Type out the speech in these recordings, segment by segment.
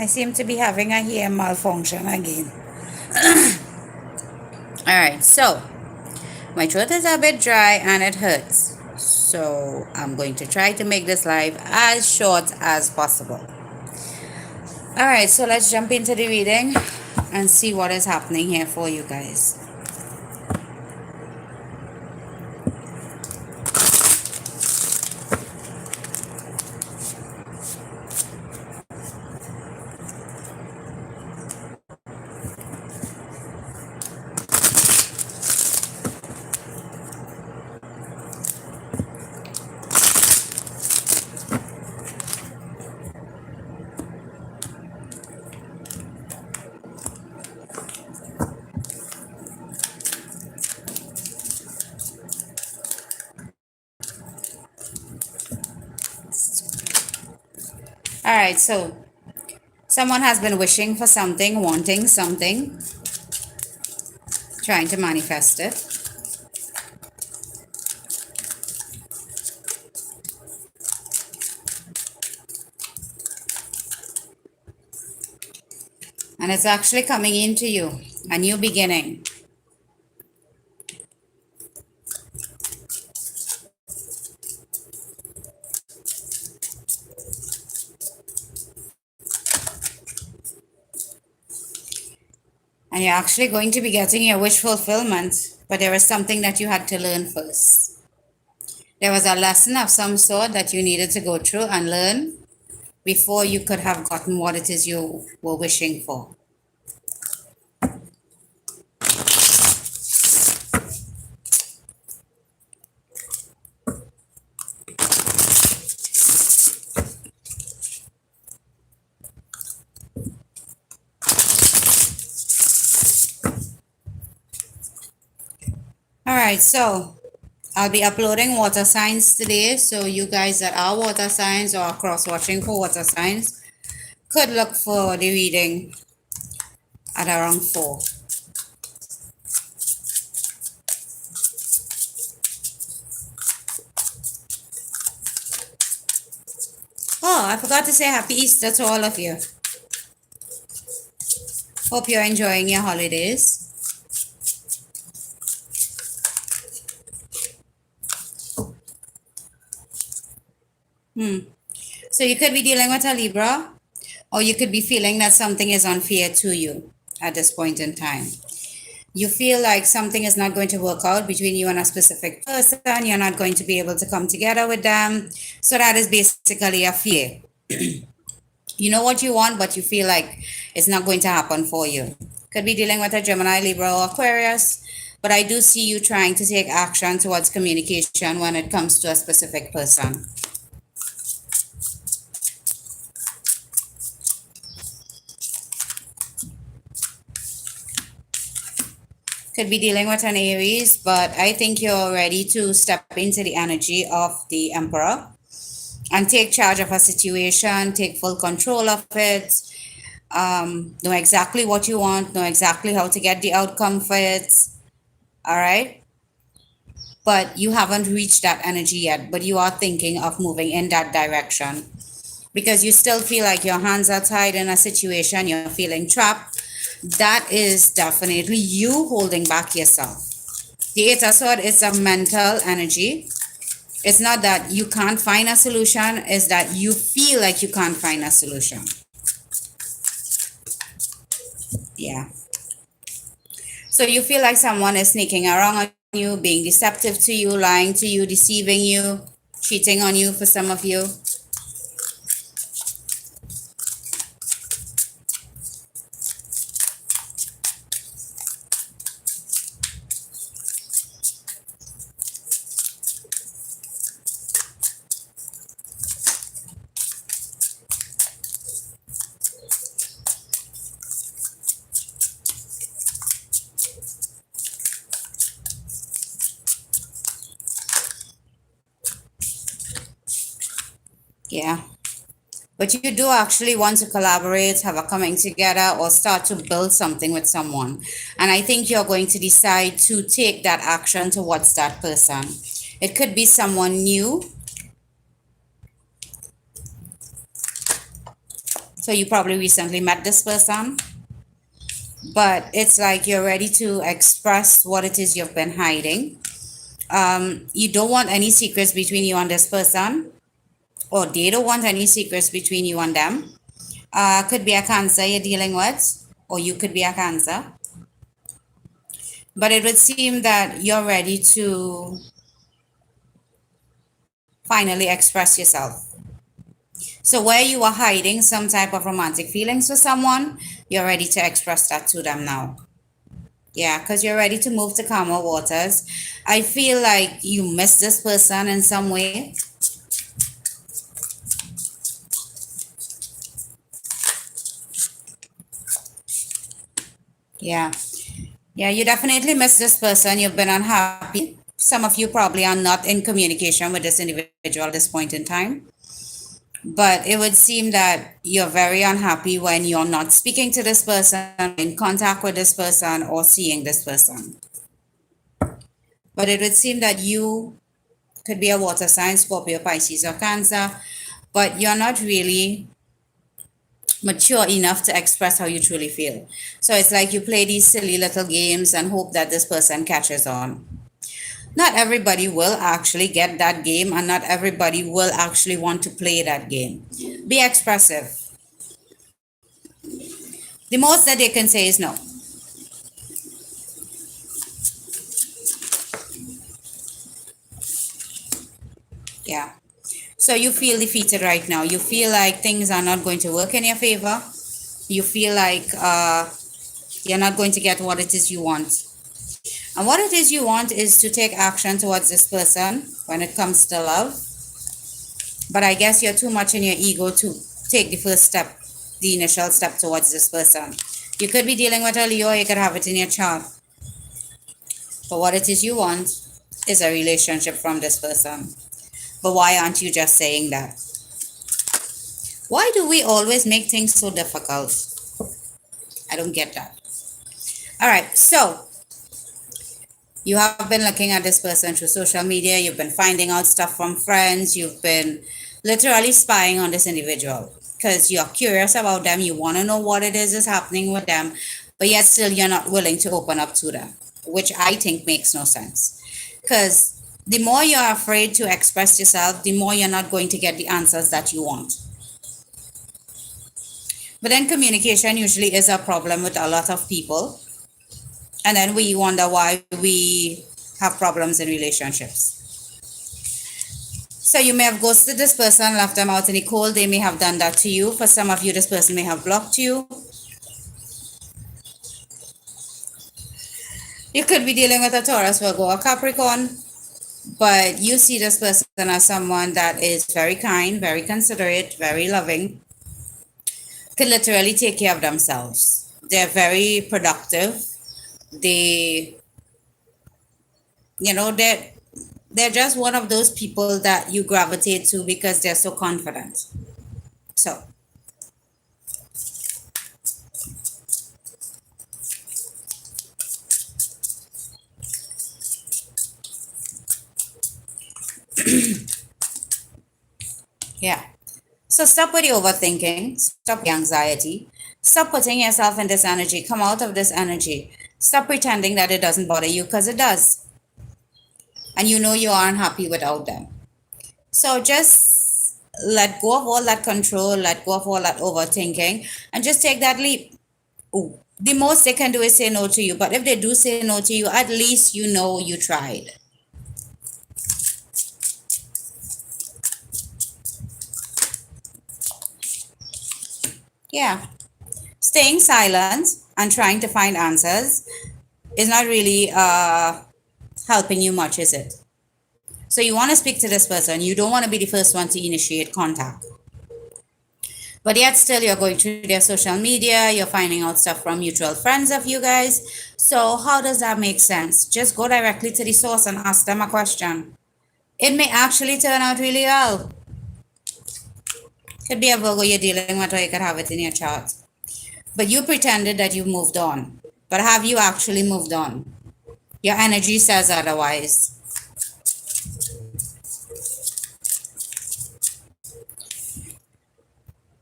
I seem to be having a hair malfunction again. Alright, so my throat is a bit dry and it hurts. So I'm going to try to make this live as short as possible. Alright, so let's jump into the reading and see what is happening here for you guys. Alright, so someone has been wishing for something, wanting something, trying to manifest it. And it's actually coming into you, a new beginning. And you're actually going to be getting your wish fulfillment, but there was something that you had to learn first. There was a lesson of some sort that you needed to go through and learn before you could have gotten what it is you were wishing for. All right, so I'll be uploading water signs today. So you guys that are water signs or cross watching for water signs could look for the reading at around 4. Oh, I forgot to say happy Easter to all of you. Hope you're enjoying your holidays. So you could be dealing with a Libra, or you could be feeling that something is unfair to you at this point in time. You feel like something is not going to work out between you and a specific person. You're not going to be able to come together with them. So that is basically a fear. You know what you want, but you feel like it's not going to happen for you. Could be dealing with a Gemini, Libra, or Aquarius. But I do see you trying to take action towards communication when it comes to a specific person. Could be dealing with an Aries, but I think you're ready to step into the energy of the Emperor and take charge of a situation, take full control of it, know exactly what you want, know exactly how to get the outcome for it. All right. But you haven't reached that energy yet, but you are thinking of moving in that direction because you still feel like your hands are tied in a situation, you're feeling trapped. That is definitely you holding back yourself. The Eight of Swords is a mental energy. It's not that you can't find a solution, it's that you feel like you can't find a solution. Yeah. So you feel like someone is sneaking around on you, being deceptive to you, lying to you, deceiving you, cheating on you for some of you. Yeah. But you do actually want to collaborate, have a coming together, or start to build something with someone. And I think you're going to decide to take that action towards that person. It could be someone new. So you probably recently met this person, but it's like you're ready to express what it is you've been hiding. You don't want any secrets between you and this person, or they don't want any secrets between you and them. Could be a cancer you're dealing with, or you could be a cancer. But it would seem that you're ready to finally express yourself. So, where you are hiding some type of romantic feelings for someone, you're ready to express that to them now. Yeah, because you're ready to move to calmer waters. I feel like you miss this person in some way. Yeah. Yeah, you definitely miss this person. You've been unhappy. Some of you probably are not in communication with this individual at this point in time. But it would seem that you're very unhappy when you're not speaking to this person, in contact with this person, or seeing this person. But it would seem that you could be a water sign, Scorpio, Pisces, or Cancer, but you're not really mature enough to express how you truly feel. So it's like you play these silly little games and hope that this person catches on. Not everybody will actually get that game, and not everybody will actually want to play that game. Be expressive. The most that they can say is no. Yeah. So you feel defeated right now. You feel like things are not going to work in your favor. You feel like you're not going to get what it is you want. And what it is you want is to take action towards this person when it comes to love. But I guess you're too much in your ego to take the first step, the initial step towards this person. You could be dealing with a Leo, you could have it in your chart. But what it is you want is a relationship from this person. But why aren't you just saying that? Why do we always make things so difficult? I don't get that. All right, so you have been looking at this person through social media, you've been finding out stuff from friends, you've been literally spying on this individual because you're curious about them, you want to know what it is happening with them, but yet still you're not willing to open up to them, which I think makes no sense. Because the more you're afraid to express yourself, the more you're not going to get the answers that you want. But then communication usually is a problem with a lot of people. And then we wonder why we have problems in relationships. So you may have ghosted this person, left them out in the cold. They may have done that to you. For some of you, this person may have blocked you. You could be dealing with a Taurus, Virgo, or Capricorn, but you see this person as someone that is very kind, very considerate, very loving, could literally take care of themselves. They're very productive. They, you know, they're just one of those people that you gravitate to because they're so confident. So, yeah. So stop with the overthinking, stop the anxiety, stop putting yourself in this energy, come out of this energy. Stop pretending that it doesn't bother you because it does. And you know you aren't happy without them. So just let go of all that control, let go of all that overthinking, and just take that leap. Ooh, the most they can do is say no to you. But if they do say no to you, at least you know you tried. Yeah. Staying silent and trying to find answers is not really helping you much, is it? So you want to speak to this person. You don't want to be the first one to initiate contact. But yet still you're going through their social media, you're finding out stuff from mutual friends of you guys. So how does that make sense? Just go directly to the source and ask them a question. It may actually turn out really well. Could be a Virgo you're dealing with, or you could have it in your chart. But you pretended that you moved on. But have you actually moved on? Your energy says otherwise.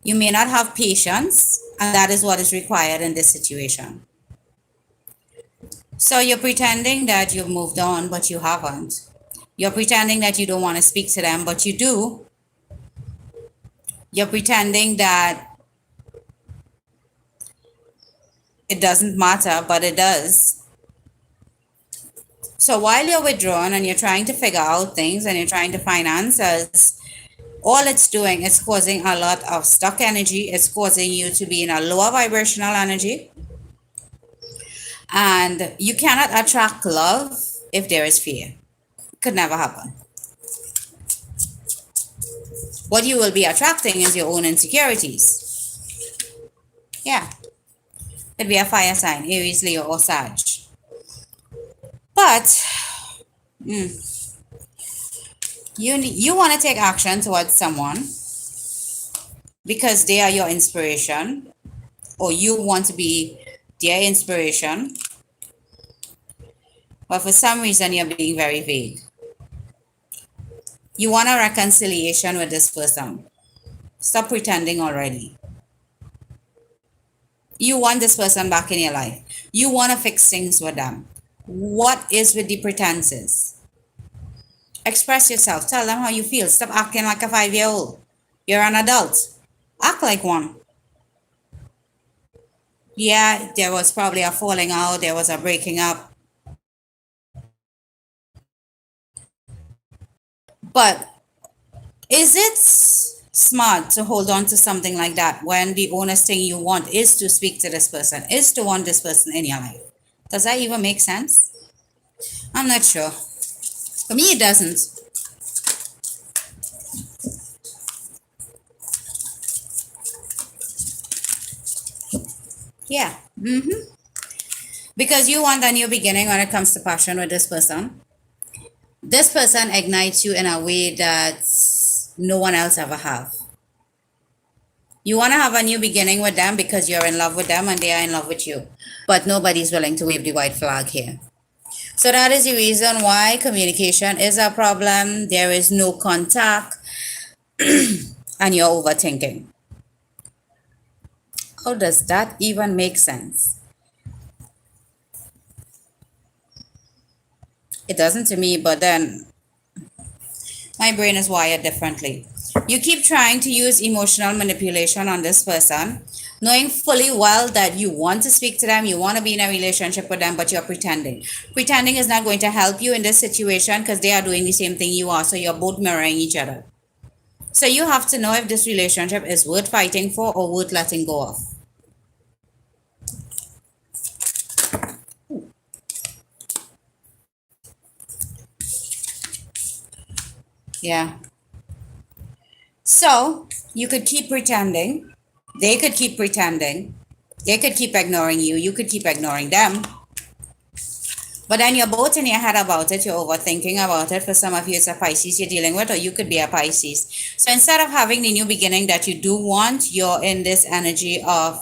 You may not have patience, and that is what is required in this situation. So you're pretending that you've moved on, but you haven't. You're pretending that you don't want to speak to them, but you do. You're pretending that it doesn't matter, but it does. So while you're withdrawn and you're trying to figure out things and you're trying to find answers, all it's doing is causing a lot of stuck energy. It's causing you to be in a lower vibrational energy. And you cannot attract love if there is fear. Could never happen. What you will be attracting is your own insecurities. Yeah. Could be a fire sign, Aries, Leo, or Sag. But you want to take action towards someone because they are your inspiration, or you want to be their inspiration. But for some reason, you're being very vague. You want a reconciliation with this person. Stop pretending already. You want this person back in your life. You want to fix things with them. What is with the pretenses? Express yourself. Tell them how you feel. Stop acting like a 5-year-old. You're an adult. Act like one. Yeah, there was probably a falling out. There was a breaking up. But is it smart to hold on to something like that when the honest thing you want is to speak to this person, is to want this person in your life? Does that even make sense? I'm not sure. For me, it doesn't. Yeah. Because you want a new beginning when it comes to passion with this person. This person ignites you in a way that no one else ever have. You want to have a new beginning with them because you're in love with them and they are in love with you. But nobody's willing to wave the white flag here. So that is the reason why communication is a problem. There is no contact and you're overthinking. How does that even make sense? It doesn't to me, but then my brain is wired differently. You keep trying to use emotional manipulation on this person, knowing fully well that you want to speak to them, you want to be in a relationship with them, but you're pretending. Pretending is not going to help you in this situation because they are doing the same thing you are, so you're both mirroring each other. So you have to know if this relationship is worth fighting for or worth letting go of. Yeah. So you could keep pretending. They could keep pretending. They could keep ignoring you. You could keep ignoring them. But then you're both in your head about it. You're overthinking about it. For some of you, it's a Pisces you're dealing with, or you could be a Pisces. So instead of having the new beginning that you do want, you're in this energy of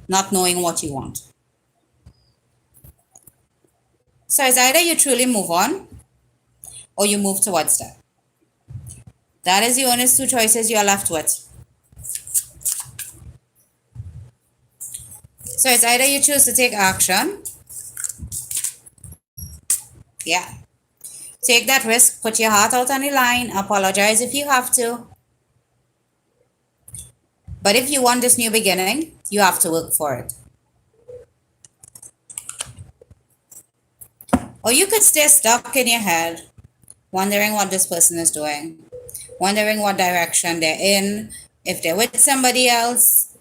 not knowing what you want. So it's either you truly move on or you move towards that. That is the only two choices you're left with. So it's either you choose to take action. Yeah. Take that risk, put your heart out on the line, apologize if you have to. But if you want this new beginning, you have to work for it. Or you could stay stuck in your head, wondering what this person is doing, wondering what direction they're in, if they're with somebody else.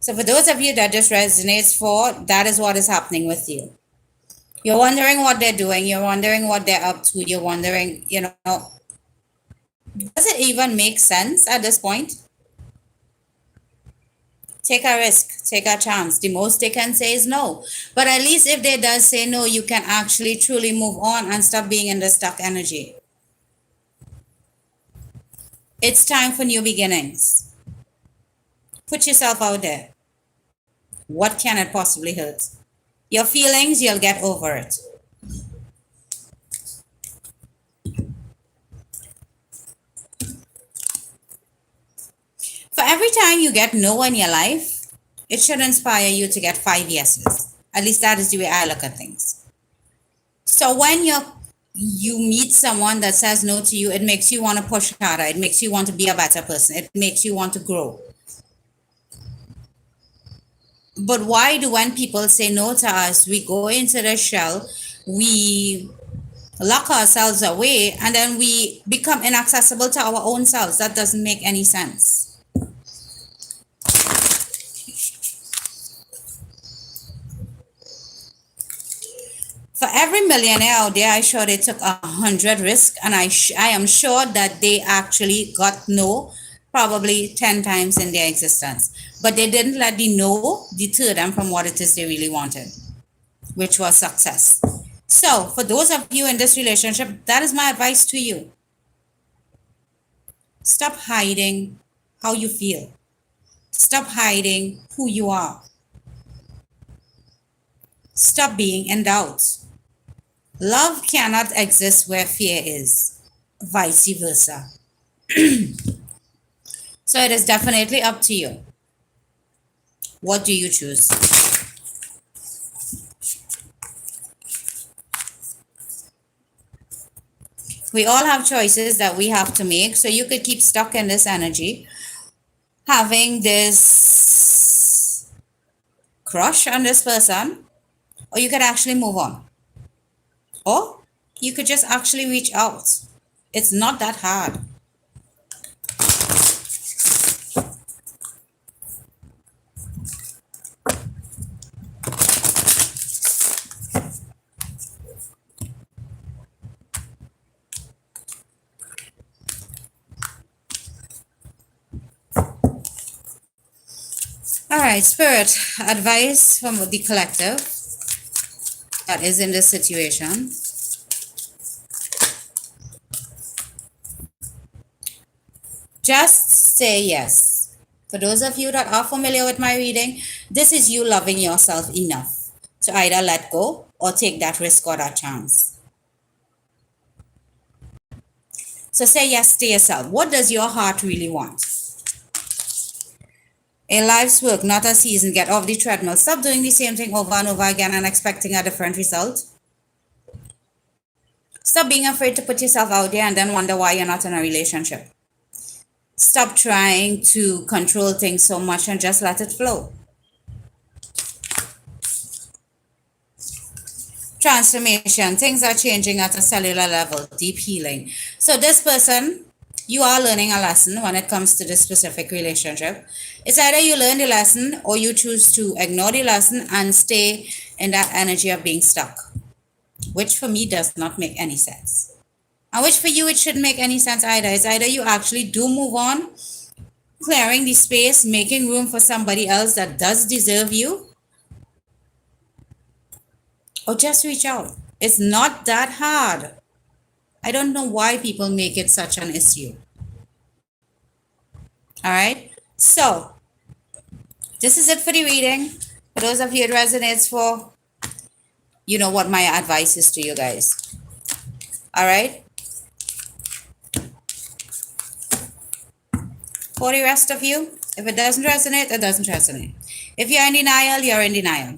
So for those of you that this resonates for, that is what is happening with you. You're wondering what they're doing. You're wondering what they're up to. You're wondering, does it even make sense at this point? Take a risk, take a chance. The most they can say is no. But at least if they does say no, you can actually truly move on and stop being in the stuck energy. It's time for new beginnings. Put yourself out there. What can it possibly hurt? Your feelings, you'll get over it. For every time you get no in your life, it should inspire you to get five yeses. At least that is the way I look at things. So when you meet someone that says no to you, it makes you want to push harder. It makes you want to be a better person. It makes you want to grow. But why do when people say no to us, we go into the shell, we lock ourselves away, and then we become inaccessible to our own selves? That doesn't make any sense. For every millionaire out there, I sure they took 100 risks, and I am sure that they actually got no probably 10 times in their existence. But they didn't let the no deter them from what it is they really wanted, which was success. So for those of you in this relationship, that is my advice to you. Stop hiding how you feel. Stop hiding who you are. Stop being in doubt. Love cannot exist where fear is, vice versa. So it is definitely up to you. What do you choose? We all have choices that we have to make. So you could keep stuck in this energy, having this crush on this person, or you could actually move on. Or you could just actually reach out. It's not that hard. All right, Spirit, advice from the collective that is in this situation. Just say yes. For those of you that are familiar with my reading, this is you loving yourself enough to either let go or take that risk or that chance. So say yes to yourself. What does your heart really want? A life's work, not a season. Get off the treadmill. Stop doing the same thing over and over again and expecting a different result. Stop being afraid to put yourself out there and then wonder why you're not in a relationship. Stop trying to control things so much and just let it flow. Transformation. Things are changing at a cellular level. Deep healing. So this person, you are learning a lesson when it comes to this specific relationship. It's either you learn the lesson or you choose to ignore the lesson and stay in that energy of being stuck, which for me does not make any sense. And which for you, it shouldn't make any sense either. It's either you actually do move on, clearing the space, making room for somebody else that does deserve you, or just reach out. It's not that hard. I don't know why people make it such an issue. All right. So this is it for the reading. For those of you it resonates for, you know what my advice is to you guys. All right. For the rest of you, if it doesn't resonate, it doesn't resonate. If you're in denial, you're in denial.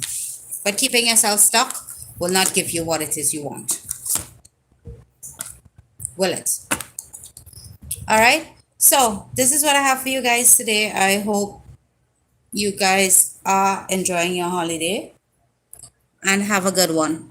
But keeping yourself stuck will not give you what it is you want. Will it? All right. So this is what I have for you guys today. I hope you guys are enjoying your holiday and have a good one.